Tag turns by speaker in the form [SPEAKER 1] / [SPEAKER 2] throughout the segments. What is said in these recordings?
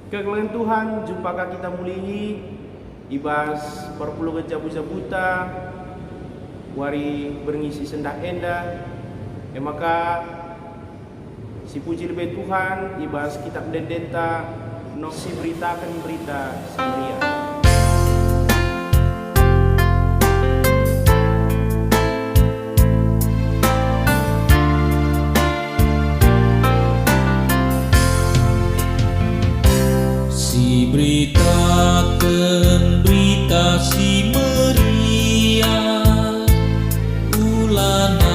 [SPEAKER 1] Kegelangan Tuhan, jumpakah kita mulihi ibas perpuluh jabu-jabuta wari berngisi sendah enda. Maka si puji lebih Tuhan ibas kitab dendenta no si beritakan berita seria.
[SPEAKER 2] Beritakan berita si meriah, ulanai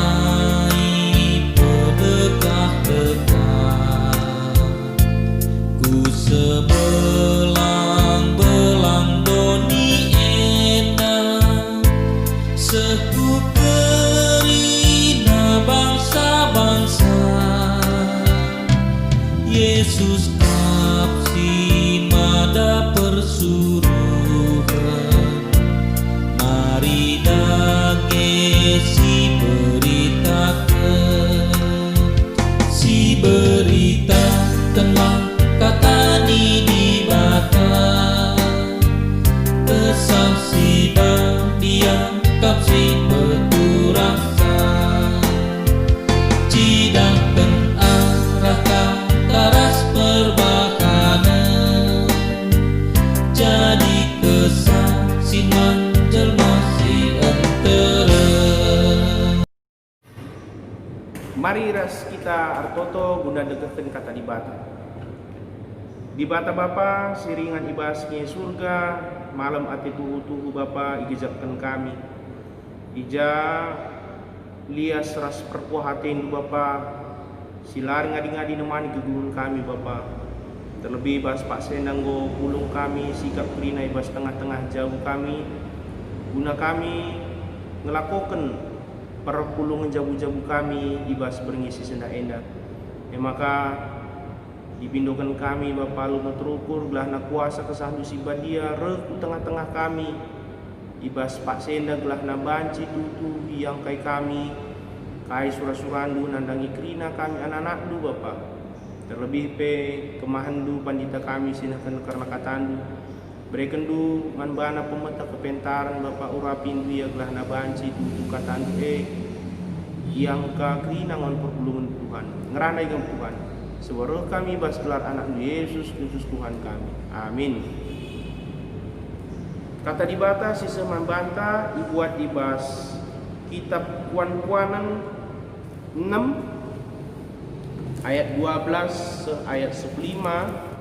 [SPEAKER 2] pedekah-dekah, ku sebelang-belang doni enak, seku kerina bangsa-bangsa, Yesus ada persuruhan, mari dage si beritakanlah kata di bata, kesaksi dia kapsi peturasa, cidahkan arah taras perbakanan, jadi kesaksi menjelma si antara.
[SPEAKER 1] Mari ras kita artoto guna dekatkan kata di bata Bapa siringan ibasnya surga malam ati tuhu Bapa igejapkan kami ija lias ras perkuahatin Bapa silar ngadi-ngadi nemani kegunung kami Bapa. Terlebih bas Pak Senanggo pulung kami sikap kerina ibas tengah-tengah jauh kami guna kami ngelakukan perpulungan jabu-jabu kami ibas berngisi senda enda. Maka dipindokan kami Bapa lu terukur belah na kuasa kesandu si badia rek tengah-tengah kami ibas Pak Senda belah na banci tutu yang kai kami kai surah-surandu nandangi kerina kami anak-anak du Bapa. Terlebih pe kemahandu pandita kami sinahkan karena katandu berikan du manbana pemeta kepentaran Bapak urapin dia gelah na banci tutu katandu yang ka kerina ngon perpulungan Tuhan ngeranai gam Tuhan sewaruh kami bas gelar anak Yesus Kristus Tuhan kami. Amin. Kata di bata si semambanta dibuat di bas kitab Kuan-Kuanan 6 ayat 12 ayat 15.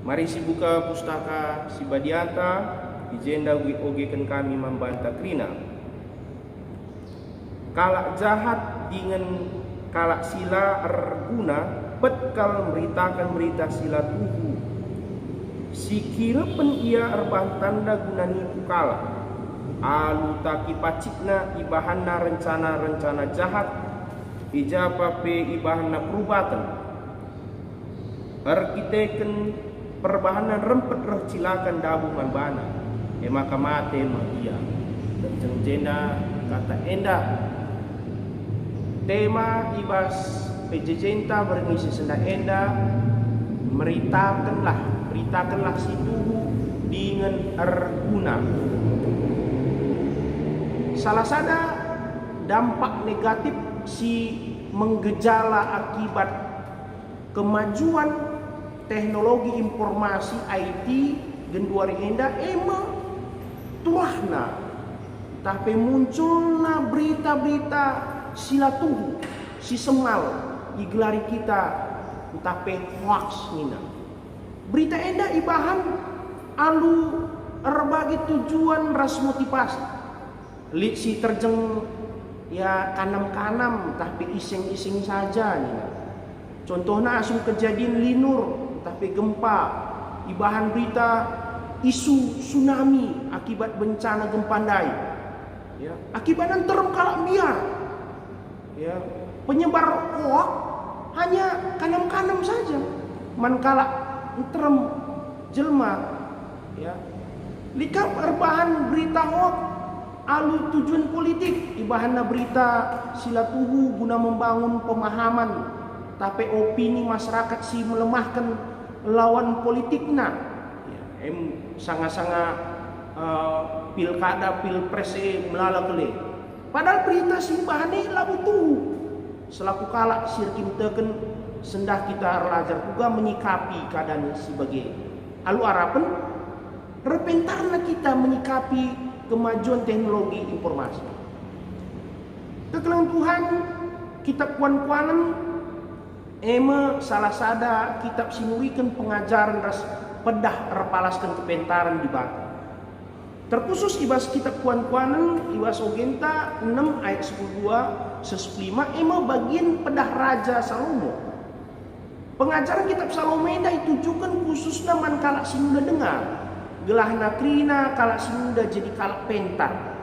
[SPEAKER 1] Mari si buka pustaka si badiata di jenda ogekan kami membanta krina. Kalak jahat dengan kalak sila erguna betkal meritakan berita sila tuhu. Si kira pen ia erbah tanda gunani kukala. Alu taki pacikna ibahanna rencana-rencana jahat. Ijapa pe ibahanna perubatan. Arkiteken perbahanan rempet roh cilakan dabu manbana. Maka mate ia. Dan jenda kata enda. Tema ibas pejejenta berngisi senda enda beritakanlah si tuhu dengan erguna. Salah sada dampak negatif si menggejala akibat kemajuan teknologi informasi IT genduari enda turahna tapi munculna berita-berita sila tuhu si semal igelari kita tapi hoax nina berita enda ibahan alu erbagi tujuan ras motivasi li si terjeng ya kanam-kanam tapi iseng-iseng saja nina. Contohnya asum kejadian linur tapi gempa ibahan berita isu tsunami akibat bencana gempandai ya akibatnya terem kalak biar ya penyebar hoax hanya kanam-kanam saja mankalak terem jelma ya likap erbahan berita hoax alu tujuan politik ibahanna berita sila tuhu guna membangun pemahaman tapi opini masyarakat si melemahkan lawan politikna. Ya, sanga-sanga pilkada pilpres melala kele. Padahal berita si bahane labu tuh. Selaku kalak sirkim teken sendah kita belajar juga menyikapi keadaan sebagai alu harapan repentarna kita menyikapi kemajuan teknologi informasi. Kekelang Tuhan kitab kuan-kuanan salah sada kitab sinurikan pengajaran ras pedah repalaskan kepentaran di batu. Terkhusus ibas kitab kuan-kuanan ibas ogenta 6 ayat 12 15 bagian pedah Raja Salomo. Pengajaran kitab Salomo ditujukan khususnya man kalak sinunda dengar. Gelah nakrina kalak sinunda jadi kalak pentar.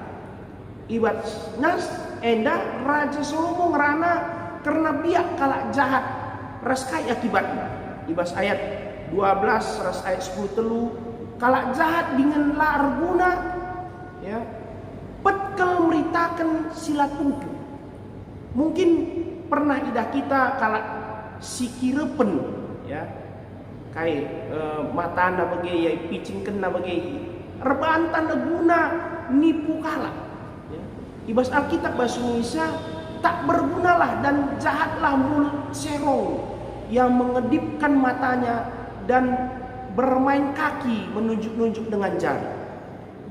[SPEAKER 1] Ibat nas enda Raja Salomo ngerana karena biak kalak jahat raskai akibatnya. Ibas ayat 12 ras ayat 10 telu kalak jahat dengan la arguna ya petkel meritakan sila tuju. Mungkin pernah idah kita kalak sikirepen ya kai matanda bagai ya picing kena bagai rebahan tanda guna nipu kalak ya. Ibas Alkitab bahasa Indonesia tak bergunalah dan jahatlah mulut serong yang mengedipkan matanya dan bermain kaki menunjuk-nunjuk dengan jari.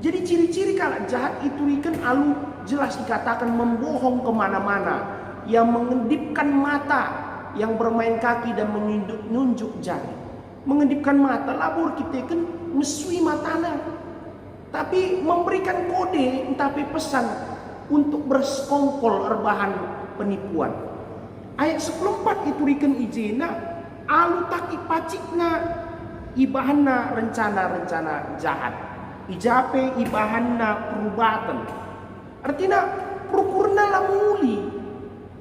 [SPEAKER 1] Jadi ciri-ciri kalak jahat itu ikan alu jelas dikatakan membohong kemana-mana, yang mengedipkan mata, yang bermain kaki dan menunjuk jari. Mengedipkan mata labur kita kan mesui matana, tapi memberikan kode tapi pesan untuk bersekongkol erbahan penipuan. Ayat 14 itu ikan ijena alu taki pacikna ibahanna rencana-rencana jahat. Ijape ibahanna perubatan. Artinya prokurna lamuli.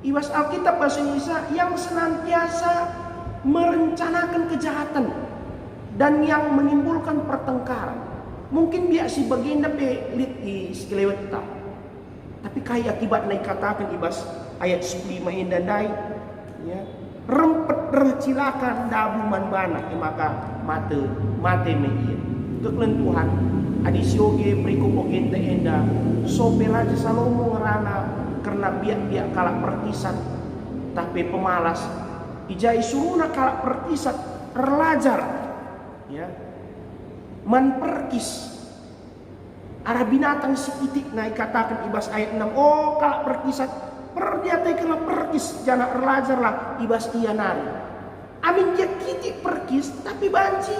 [SPEAKER 1] Ibas Alkitab bahasa Indonesia yang senantiasa merencanakan kejahatan dan yang menimbulkan pertengkaran. Mungkin biak si bagian dapat lit di sekelewet tak. Tapi kaya akibat naik katakan ibas ayat 15 indandai ya rempet recilakan dabu man bana maka mate meia keklen Tuhan adi sioge priko pogente enda sope Raja Salomo ngerana karena biak kalak perkisat tapi pemalas ijai suruna kalak perkisat terlajar ya man perkis arah binatang sikitik naik katakan ibas ayat 6 oh kalak perkisat perdiatai kena perkis jana erlajar lah ibas iya nari. Amin dia kitik perkis tapi banci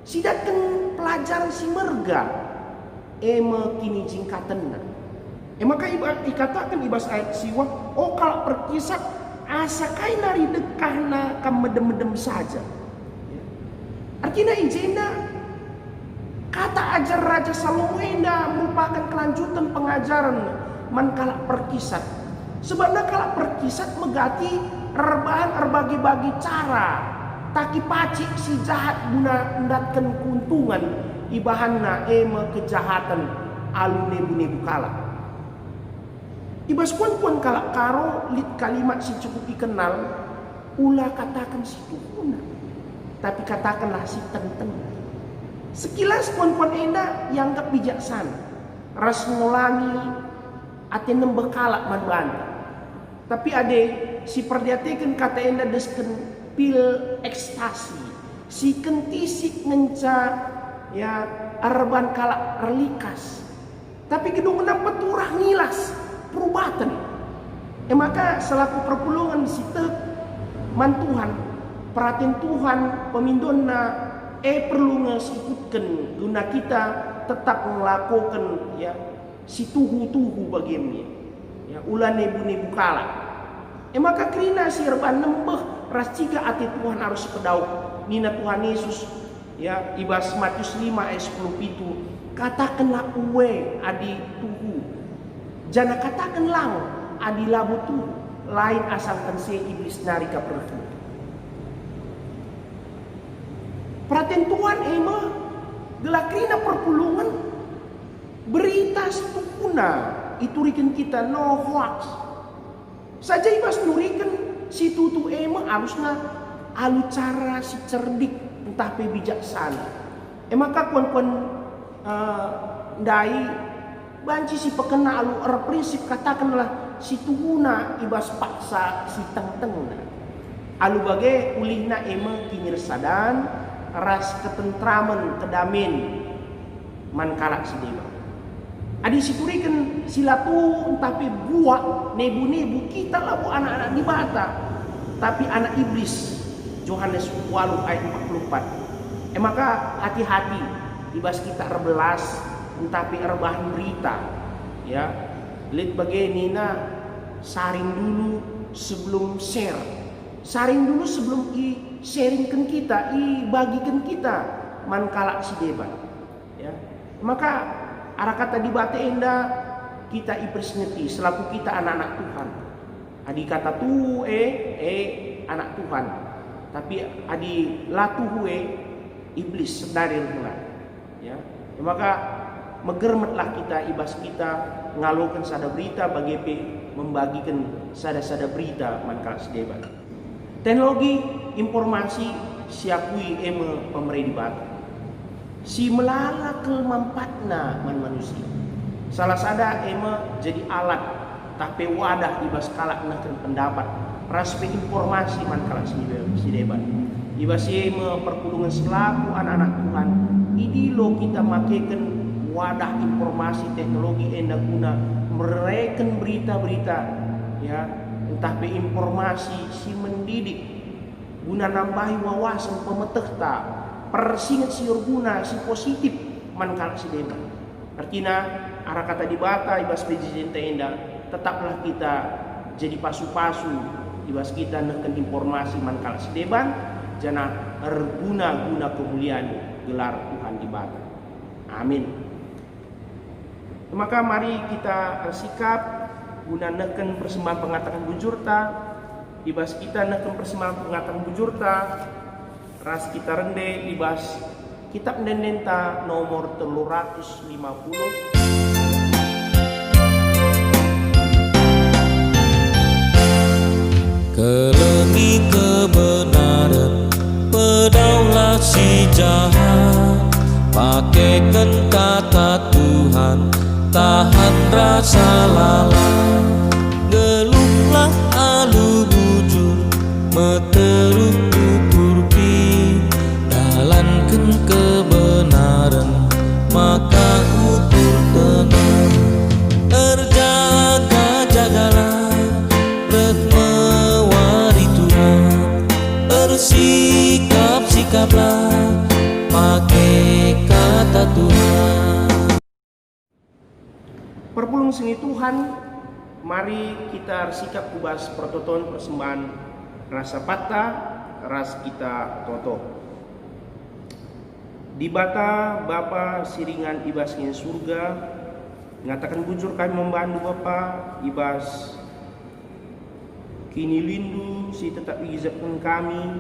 [SPEAKER 1] sidatkan pelajaran si merga kini jingkatenna. Maka ibas dikatakan ibas ayat siwa oh kalau perkisat asa kai nari dekahna kam medem-medem saja. Artinya ijena kata ajar Raja Salomo merupakan kelanjutan pengajaran man kalak perkisat. Sebabnya kalau perkisat megati rebahan erbagi-bagi cara taki pacik si jahat guna endatkan keuntungan ibahanna kejahatan alu nebu-nebu kalak. Ibas kuan-kuan kalak karo lit kalimat si cukup dikenal ulah katakan si tuhuna tapi katakanlah si tenten. Sekilas kuan-kuan enda yang anggap bijaksana ras ngulangi atin nembeh kalak man bantah. Tapi ade si perdiatekan kata enda desken pil ekstasi si kentisik ngenca ya arban kalak relikas tapi gedung menang peturah ngilas perubatan maka selaku perpulungan si tek man Tuhan perhatian Tuhan pemindonna perlu ngesikutkan guna kita tetap melakukan ya si tuhu-tuhu bagaimana ya ulah nebu-nebu kalak maka krina si reban nembeh ras ciga ati Tuhan harus pedau nina Tuhan Yesus ya ibas Matius 5 ayat 10 itu katakanlah uwe adi tuhu jana katakan lang adi labu tuhu lain asalkan si iblis narika pertu. Perhatian Tuhan gelakrina perpulungan berita sepukuna itu riken kita no hoax saja ibas nuriken si tutu harusnya alu cara si cerdik entah pe bijaksana. Maka kuan-kuan dai banci si pekena alu prinsip katakanlah si tuhuna ibas paksa si teng-tengna. Alu bagai ulihna emang kinyir sadan ras ketentraman kedamin mankala si dewa. Adi siturikan silatu tapi buah nebu-nebu kita lah bu anak-anak di bata. Tapi anak iblis Yohanes 8 ayat 44. Maka hati-hati ibas kita rebelas tapi rebahan berita ya. Lihat bagaimana saring dulu sebelum share. Saring dulu sebelum sharingkan kita, bagikan kita mankala si deban ya. Maka arah kata di bate enda kita ipersneti selaku kita anak-anak Tuhan. Adi kata tu anak Tuhan. Tapi adi latu iblis dari mulai ya. Maka megermetlah kita ibas kita ngalokan sada berita bagi membagikan sada berita mankala si deban. Teknologi informasi siakui pemerintah batu. Si melala kemampatna manusia. Salah sada jadi alat tapi wadah ibas kalak naken pendapat raspe informasi mankala si deban. Ibas perpulungan selaku anak-anak Tuhan. Idilo kita makekan wadah informasi teknologi enda guna mereken berita-berita ya. Entah pe informasi si mendidik guna nambahi wawasan pemetekta persingat si guna si positif mankala si deban. Artinya arah kata di bata ibas pejijenta enda tetaplah kita jadi pasu-pasu ibas kita neken informasi mankala si deban jana guna kemuliaan gelar Tuhan di bata. Amin. Maka mari kita sikap guna neken persembahan pengatakan bujurta ibas kita neken persembahan pengatakan bujurta ras kita rende ibas kitab nendenta nomor 350
[SPEAKER 2] Kelengi kebenaran pedaulah si jahat, pakaikan kata Tuhan, tahan rasa lalat. Geluhlah alu bujur meteruk purpi, dalankan kebenaran maka ukur tenang. Terjaga-jagalah retmewari Tuhan, bersikap-sikaplah pakai kata Tuhan.
[SPEAKER 1] Perpulung seni Tuhan, mari kita sikap kubas pertoton persembahan rasa patah ras kita toto. Di bata Bapa siringan ibas ing surga, ngatakan bujur kami membantu Bapa ibas kini lindu si tetap izapkan kami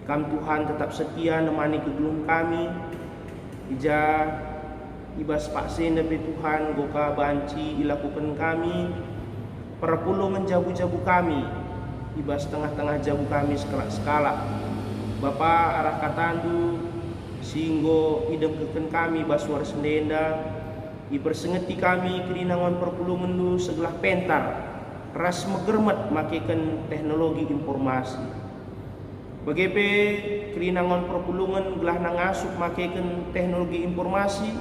[SPEAKER 1] Tuhan tetap setia nemani kegelung kami ija ibas paksen dari Tuhan goka banci ilakukan kami perpulungan jabu-jabu kami ibas tengah-tengah jabu kami sekala-sekala Bapa arah katandu singgo idengkeun kami basuar sendenda ipersengeti kami kirinangon perpulungan lu segelah pentar ras megermet makekan teknologi informasi bagepe kirinangon perpulungan gelah nangasup makekan teknologi informasi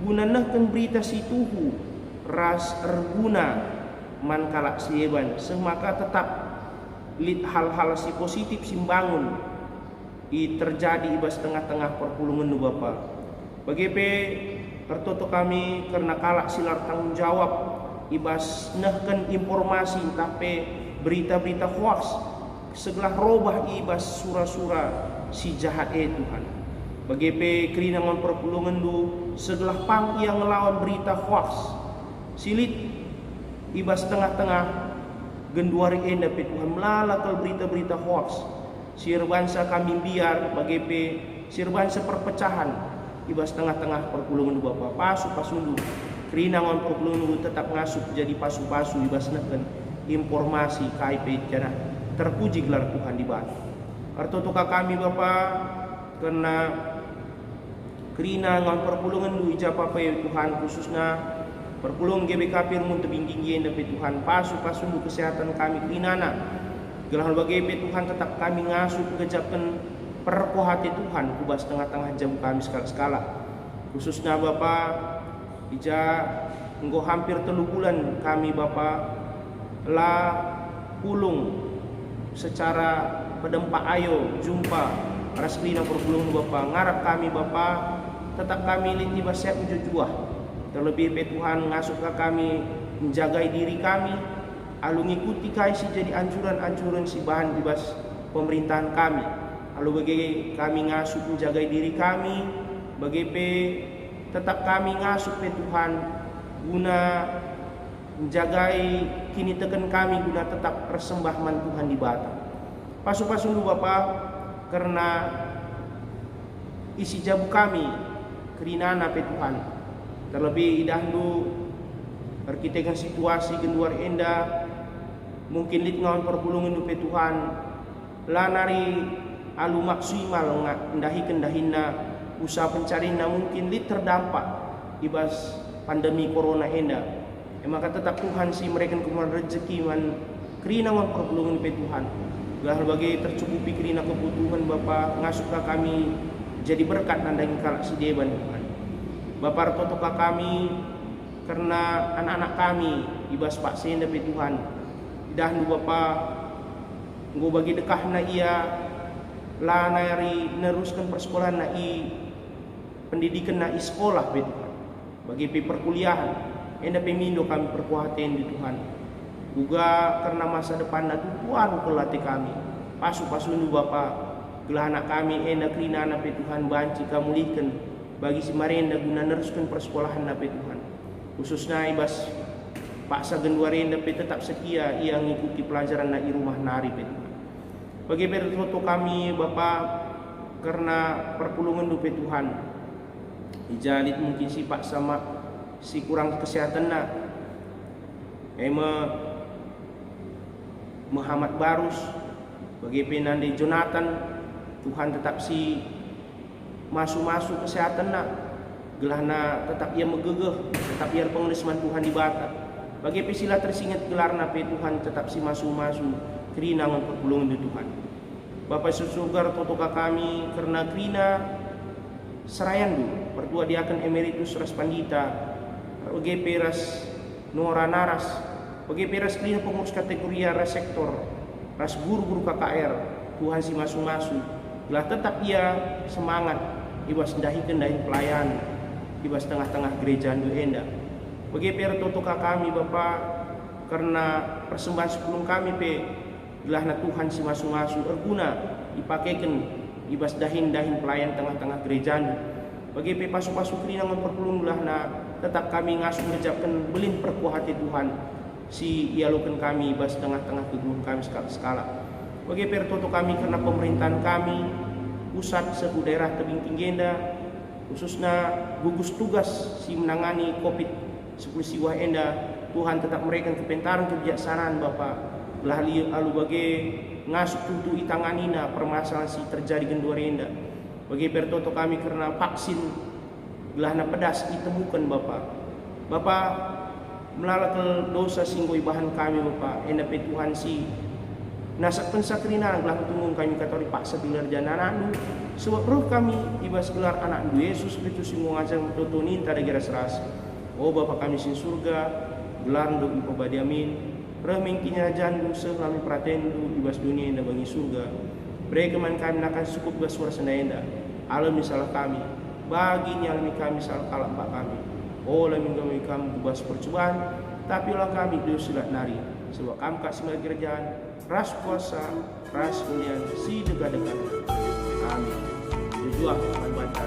[SPEAKER 1] guna nehken berita si tuhu ras erguna mankala sieban semaka tetap lid hal-hal si positif simbangun terjadi ibas tengah-tengah perpulungan nu Bapa. Bagepe pertoto kami karena kalak silar tanggung jawab ibas nehken informasi tapi berita-berita hoax segelah robah ibas sura-sura si jahat Tuhan. Bagepe kirinangon perpulungan du segelah pang yang ngelawan berita hoax silit ibas tengah-tengah genduari enda pe Tuhan melalakal berita-berita hoax sirbansa kami biar bagepe sirbansa perpecahan ibas tengah-tengah perpulungan Bapa pasu-pasundu kirinangon perpulungan tetap ngasup jadi pasu-pasu ibas nehken informasi KIP jana terpuji gelar Tuhan di bawah. Artotoka kami Bapa karena kerina ngan perpulungan du ija papa ya Tuhan, khususnya perpulung GBK Pirmun tebing tinggi dapat Tuhan pasu du kesehatan kami kerinana gelah bagi Tuhan tetap kami ngasuh pegejapkan perko hati Tuhan kubas tengah-tengah jam kami skala-skala khususnya Bapa ija engko hampir 3 bulan kami Bapa lah pulung secara pedempa ayo jumpa rasklina perpulung Bapa ngarap kami Bapa tetap kami liti basya ujujuah terlebih Tuhan ngasuh ke kami menjagai diri kami alu ngikuti kaisi jadi anjuran-anjuran si bahan dibas pemerintahan kami lalu bagi kami ngasuh menjaga diri kami bagi tetap kami ngasuh Tuhan guna menjagai kini tekan kami guna tetap persembahman Tuhan di bata pasu-pasu lu Bapak karena isi jabu kami kerinana Tuhan terlebih idahndu berkitekan situasi genduar enda mungkin lit ngawan perpulungan Tuhan lanari alu maksimal ndahi kendahina usaha pencarian mungkin lit terdampak ibas pandemi corona enda maka tetap Tuhan si mereka kemarin rezeki man kerina man perpulungan Tuhan gah bagi tercukupi kerina kebutuhan Bapa ngasuh kami jadi berkat nandang kalak si deban Tuhan Bapa totoka kami karena anak-anak kami ibas pak senda Tuhan dahnu Bapa nggo bagi dekah na ia lah nari neruskan persekolahan na pendidikan na sekolah Tuhan bagi perkuliahan enda pemindo kami perkuaten di Tuhan juga karena masa depan na Tuhan kelati kami pasu-pasu nu Bapa gelah anak kami enda kerina na Tuhan banci kamulihkan bagi si marenda guna neruskan persekolahan na Tuhan khususnya ibas paksa genduarenda tetap setia ia ngikuti pelajaran na rumah nari Tuhan bagi berfoto kami Bapa karena perpulungan dupe Tuhan ijalit mungkin si pak sama si kurang kesehatan na Muhammad Barus bagi penande Jonathan Tuhan tetap si masuk kesehatan na gelahna tetap ia megegeh tetap ia pengeresman Tuhan di bata bagi pesila tersingat gelar na Tuhan tetap si masuk kerina ngan perpulungan di Tuhan Bapak Surga totoka kami karena kerina serayan du pertua diakan emeritus ras pandita bagi peras Nora Naras bagi peras kerina pengurus kategori ras sektor ras guru-guru KKR Tuhan si masuk lah tetap ia semangat ibas dahi pelayan ibas tengah-tengah gereja du enda bagi peras totoka kami Bapak karena persembahan sebelum kami gelahna Tuhan si masu-masu erguna dipakaikan ibas dahin pelayan tengah-tengah gereja bagi pasu-pasu kerina memperpulung gelahna tetap kami ngasuh ngejapkan belin perkuah hati Tuhan si ialukan kami ibas tengah-tengah keguruan kami skala bagi pertoto kami karena pemerintahan kami pusat sebu daerah tebing tinggenda khususnya gugus tugas si menangani COVID-19 siwah enda Tuhan tetap mereka kepentaran kebijaksanaan Bapak lalu bagi ngasuh tentu itanganina permasalahan si terjadi genduarenda bagi pertoto kami karena vaksin gelahna pedas ditemukan Bapak melalui dosa singgoi bahan kami Bapak enda Tuhan si nasakkan sakrina gelah tunggung kami katori paksa bilar janananu sebab roh kami ibas gelar anak Yesus itu singgung ajar tutunin tada gira seras oh Bapak kami sin surga gelar untuk ibadiamin remengkinya jandu selami pratendu ibas dunia indah bagi surga brekeman kami akan cukup bersuara sendaenda alam salah kami baginya alami kami salah kalak pak kami oh lami kami bebas percobaan tapi lah kami silat nari sebab kami kasih kerjaan ras kuasa ras mulian si dekat-dekat amin tujuan baca